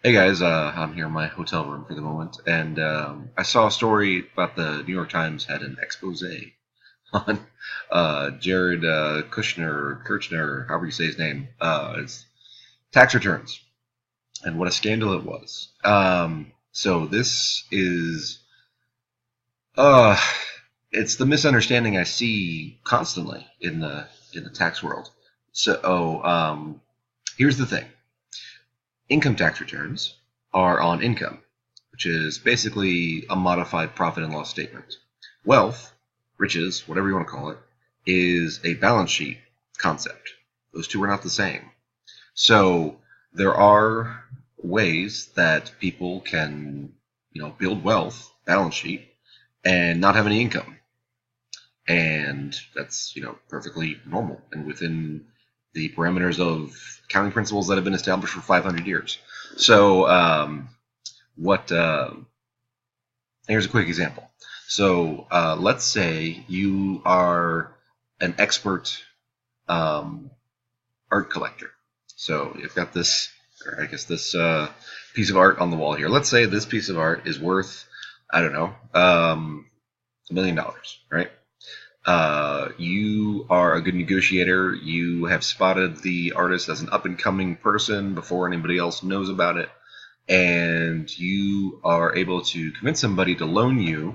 Hey guys, I'm here in my hotel room for the moment, and I saw a story about the New York Times had an expose on Jared Kushner, or Kirchner, however you say his name, his tax returns, and what a scandal it was. So this is, uh, it's the misunderstanding I see constantly in the tax world. So, here's the thing. Income tax returns are on income, which is basically a modified profit and loss statement. Wealth, riches, whatever you want to call it, is a balance sheet concept. Those two are not the same. So there are ways that people can, build wealth, balance sheet, and not have any income. And that's, perfectly normal and within the parameters of accounting principles that have been established for 500 years. So, what? Here's a quick example. So, let's say you are an expert art collector. So you've got this, or I guess this piece of art on the wall here. Let's say this piece of art is worth, I don't know, $1 million, right? You are a good negotiator. You have spotted the artist as an up and coming person before anybody else knows about it. And you are able to convince somebody to loan you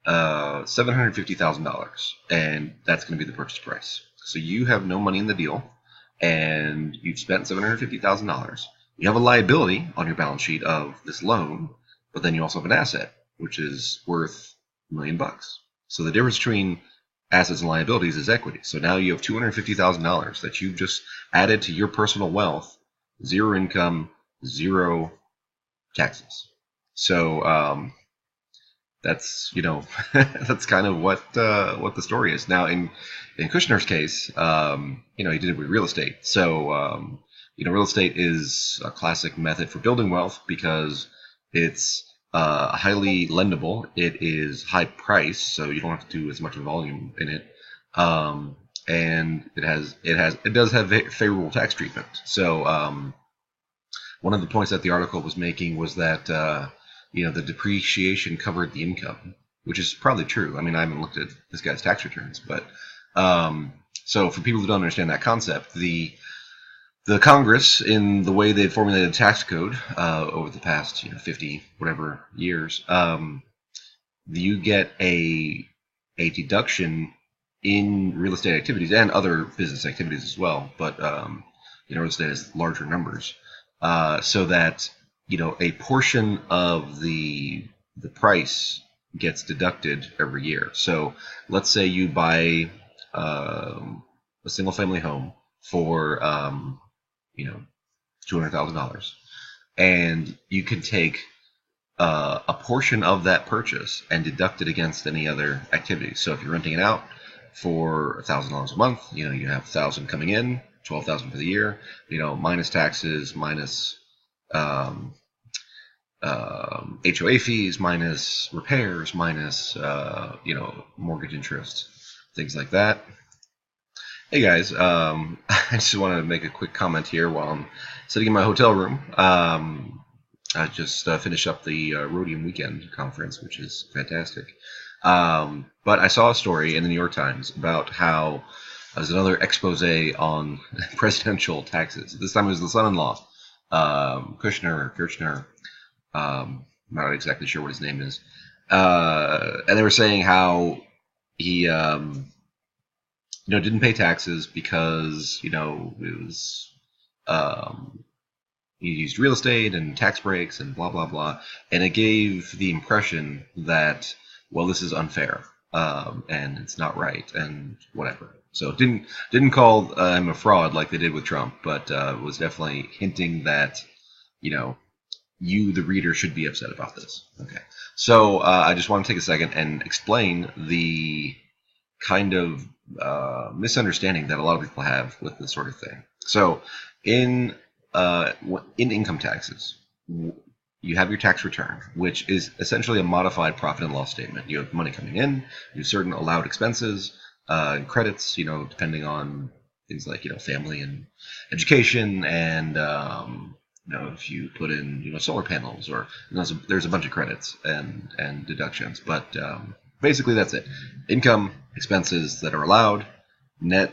$750,000. And that's going to be the purchase price. So you have no money in the deal, and you've spent $750,000. You have a liability on your balance sheet of this loan, but then you also have an asset, which is worth $1 million. So the difference between assets and liabilities is equity. So now you have $250,000 that you've just added to your personal wealth, zero income, zero taxes. So that's that's kind of what the story is. Now in Kushner's case, he did it with real estate. So real estate is a classic method for building wealth because it's highly lendable. It is high price, so you don't have to do as much volume in it, and it does have favorable tax treatment. So one of the points that the article was making was that the depreciation covered the income, which is probably true. I mean, I haven't looked at this guy's tax returns, but so for people who don't understand that concept, the Congress, in the way they've formulated the tax code over the past 50 whatever years, you get a deduction in real estate activities and other business activities as well, but real estate has larger numbers, so that a portion of the price gets deducted every year. So let's say you buy a single family home for $200,000, and you can take a portion of that purchase and deduct it against any other activities. So if you're renting it out for $1,000 a month, you have 1,000 coming in, 12,000 for the year, minus taxes, minus HOA fees, minus repairs, minus mortgage interest, things like that. Hey guys, I just wanted to make a quick comment here while I'm sitting in my hotel room. I just finished up the Rhodium Weekend conference, which is fantastic. But I saw a story in the New York Times about how there's another expose on presidential taxes. This time it was the son-in-law, Kushner. I'm not exactly sure what his name is. And they were saying how he didn't pay taxes because, it was, he used real estate and tax breaks and blah, blah, blah. And it gave the impression that, well, this is unfair, and it's not right and whatever. So it didn't call him a fraud like they did with Trump, but was definitely hinting that, you, the reader, should be upset about this. Okay. So I just want to take a second and explain the kind of misunderstanding that a lot of people have with this sort of thing. So in income taxes, you have your tax return, which is essentially a modified profit and loss statement. You have money coming in, you have certain allowed expenses and credits, depending on things like family and education and if you put in solar panels, or there's a bunch of credits and deductions, but basically that's it. Income, expenses that are allowed, net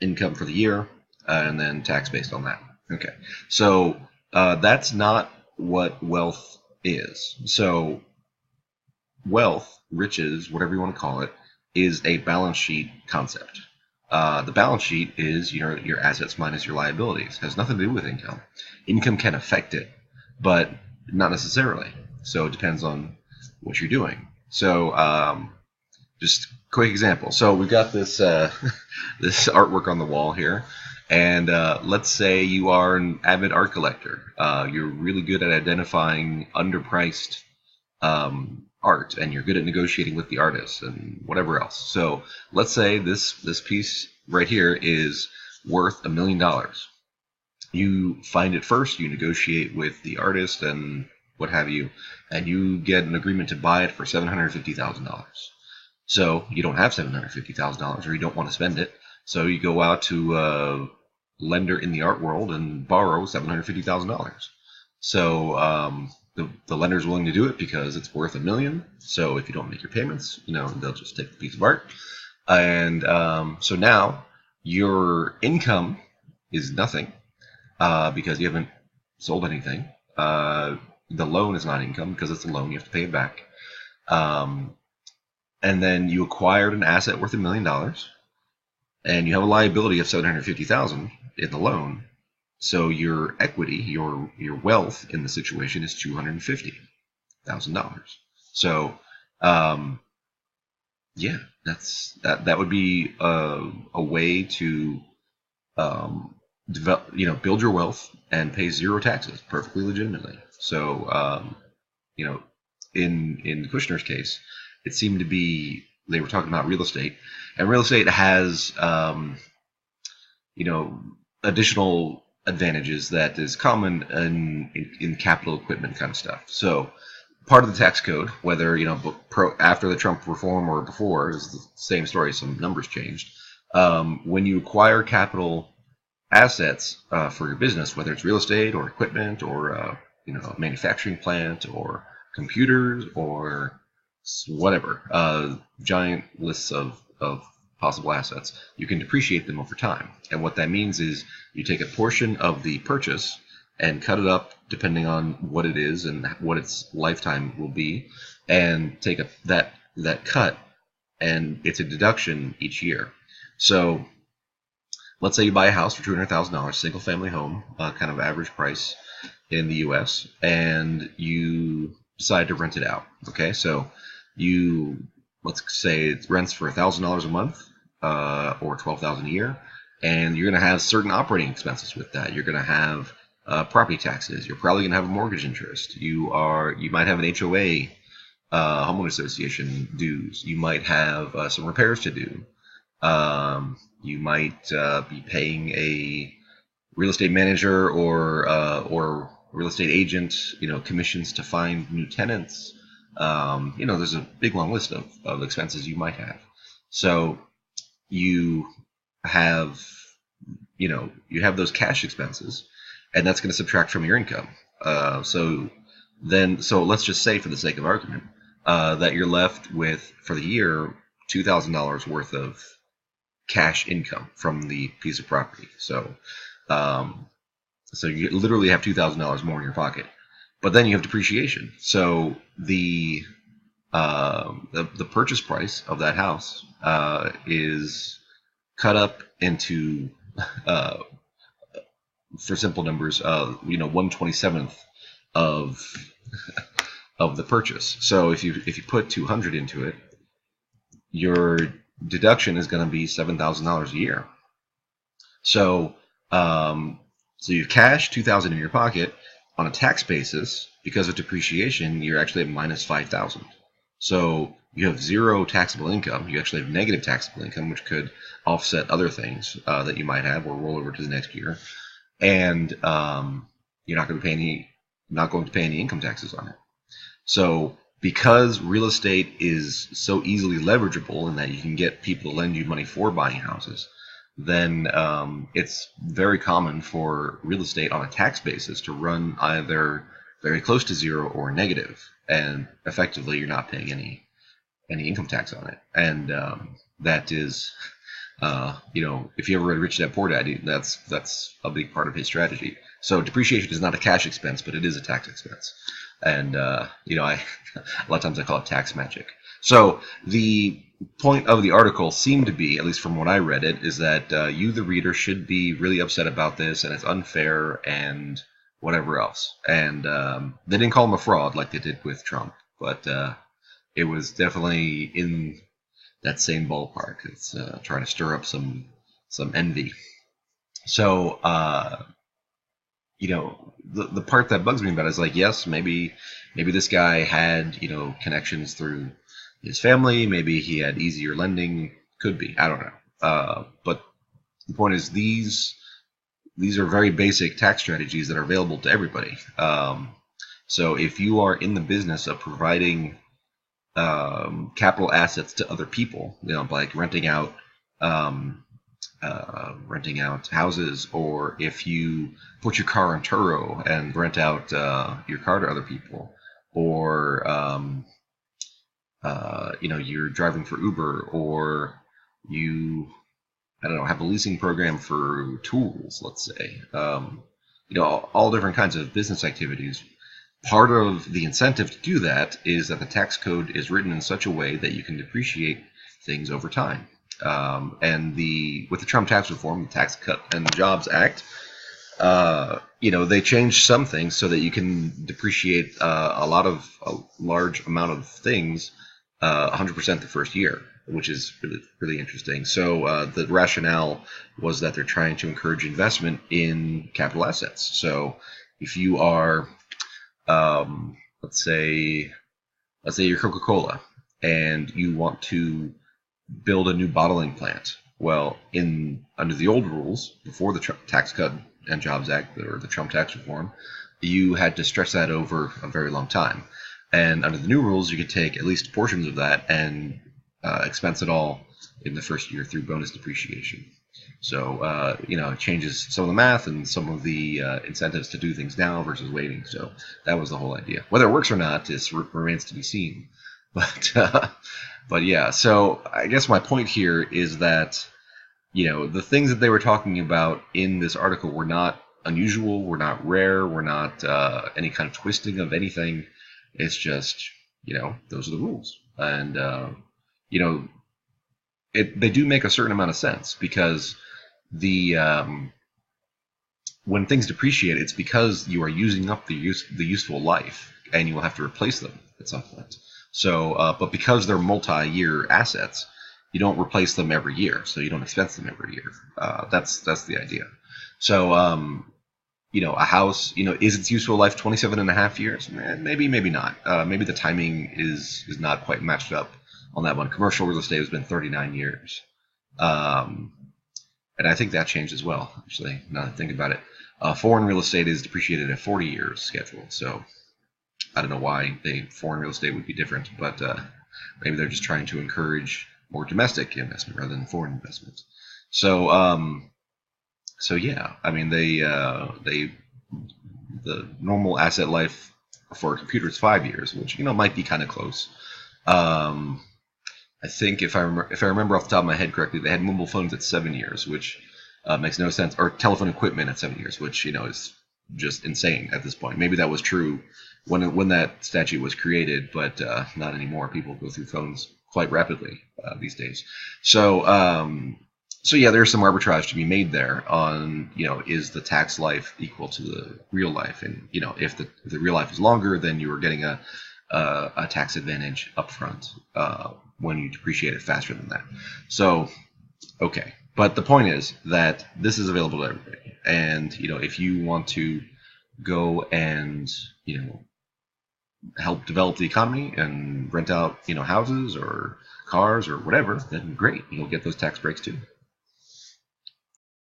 income for the year, and then tax based on that. Okay, so that's not what wealth is. So wealth, riches, whatever you want to call it, is a balance sheet concept. The balance sheet is your assets minus your liabilities. It has nothing to do with income. Income can affect it, but not necessarily. So it depends on what you're doing. So just quick example. So we've got this this artwork on the wall here, and let's say you are an avid art collector. You're really good at identifying underpriced art, and you're good at negotiating with the artist and whatever else. So let's say this piece right here is worth $1 million. You find it first, you negotiate with the artist and what have you, and you get an agreement to buy it for $750,000. So you don't have $750,000, or you don't want to spend it, so you go out to a lender in the art world and borrow $750,000. So the lender's willing to do it because it's worth $1 million. So if you don't make your payments, they'll just take the piece of art. And so now your income is nothing because you haven't sold anything. The loan is not income because it's a loan. You have to pay it back. And then you acquired an asset worth $1 million, and you have a liability of $750,000 in the loan. So your equity, your wealth in the situation is $250,000. So, yeah, that would be a way to develop, build your wealth and pay zero taxes perfectly legitimately. So, in Kushner's case, it seemed to be they were talking about real estate, and real estate has additional advantages that is common in capital equipment kind of stuff. So part of the tax code, whether after the Trump reform or before, is the same story. Some numbers changed. When you acquire capital assets for your business, whether it's real estate or equipment or a manufacturing plant or computers or whatever, giant lists of possible assets, you can depreciate them over time. And what that means is you take a portion of the purchase and cut it up depending on what it is and what its lifetime will be, and take that cut, and it's a deduction each year. So let's say you buy a house for $200,000, single family home, kind of average price in the US, and you decide to rent it out. Okay, so let's say it rents for $1,000 a month, or $12,000 a year, and you're going to have certain operating expenses with that. You're going to have property taxes. You're probably going to have a mortgage interest. You might have an HOA, homeowner association dues. You might have some repairs to do. You might be paying a real estate manager or real estate agent, commissions to find new tenants. There's a big long list of expenses you might have. So you have those cash expenses, and that's going to subtract from your income. So let's just say, for the sake of argument, that you're left with, for the year, $2,000 worth of cash income from the piece of property. So you literally have $2,000 more in your pocket. But then you have depreciation. So the purchase price of that house is cut up into, for simple numbers, 1/27th of the purchase. So if you put $200 into it, your deduction is going to be $7,000 a year. So you have cash, $2,000 in your pocket. On a tax basis, because of depreciation, you're actually at minus $5,000. So you have zero taxable income. You actually have negative taxable income, which could offset other things that you might have or roll over to the next year. And you're not going to pay any income taxes on it. So because real estate is so easily leverageable in that you can get people to lend you money for buying houses, then it's very common for real estate on a tax basis to run either very close to zero or negative, and effectively you're not paying any income tax on it. And that is, if you ever read Rich Dad Poor Dad, that's a big part of his strategy. So depreciation is not a cash expense, but it is a tax expense. And a lot of times I call it tax magic. So the point of the article seemed to be, at least from what I read it, is that you, the reader, should be really upset about this, and it's unfair and whatever else. And they didn't call him a fraud like they did with Trump, but it was definitely in that same ballpark. It's trying to stir up some envy. So, the part that bugs me about it is like, yes, maybe this guy had, connections through his family. Maybe he had easier lending. Could be. I don't know. But the point is, these are very basic tax strategies that are available to everybody. So if you are in the business of providing capital assets to other people, like renting out houses, or if you put your car on Turo and rent out your car to other people, or you're driving for Uber, or you, I don't know, have a leasing program for tools, let's say, all different kinds of business activities. Part of the incentive to do that is that the tax code is written in such a way that you can depreciate things over time. And with the Trump tax reform, the Tax Cut and Jobs Act, they changed some things so that you can depreciate a large amount of things 100% the first year, which is really, really interesting. So the rationale was that they're trying to encourage investment in capital assets. So if you are, let's say you're Coca-Cola and you want to build a new bottling plant. Well, under the old rules, before the Tax Cut and Jobs Act, or the Trump tax reform, you had to stretch that over a very long time. And under the new rules, you could take at least portions of that and expense it all in the first year through bonus depreciation. So, it changes some of the math and some of the incentives to do things now versus waiting. So that was the whole idea. Whether it works or not remains to be seen. But yeah, so I guess my point here is that, the things that they were talking about in this article were not unusual, were not rare, were not any kind of twisting of anything. It's just, those are the rules. And, they do make a certain amount of sense, because when things depreciate, it's because you are using up the useful life, and you will have to replace them at some point. So, but because they're multi-year assets, you don't replace them every year, so you don't expense them every year. That's the idea. So, a house, is its useful life 27 and a half years? Maybe not. Maybe the timing is not quite matched up on that one. Commercial real estate has been 39 years. And I think that changed as well, actually, now that I think about it. Foreign real estate is depreciated at 40 years schedule, so I don't know why foreign real estate would be different, but maybe they're just trying to encourage more domestic investment rather than foreign investment. So yeah, I mean, the normal asset life for a computer is 5 years, which might be kind of close. I think if I remember off the top of my head correctly, they had mobile phones at 7 years, which makes no sense, or telephone equipment at 7 years, which is just insane at this point. Maybe that was true when that statute was created, but not anymore. People go through phones quite rapidly these days. So yeah, there's some arbitrage to be made there on, is the tax life equal to the real life? And, if the real life is longer, then you are getting a tax advantage up front when you depreciate it faster than that. So, okay. But the point is that this is available to everybody. And, if you want to go and, help develop the economy and rent out, houses or cars or whatever, then great. You'll get those tax breaks too.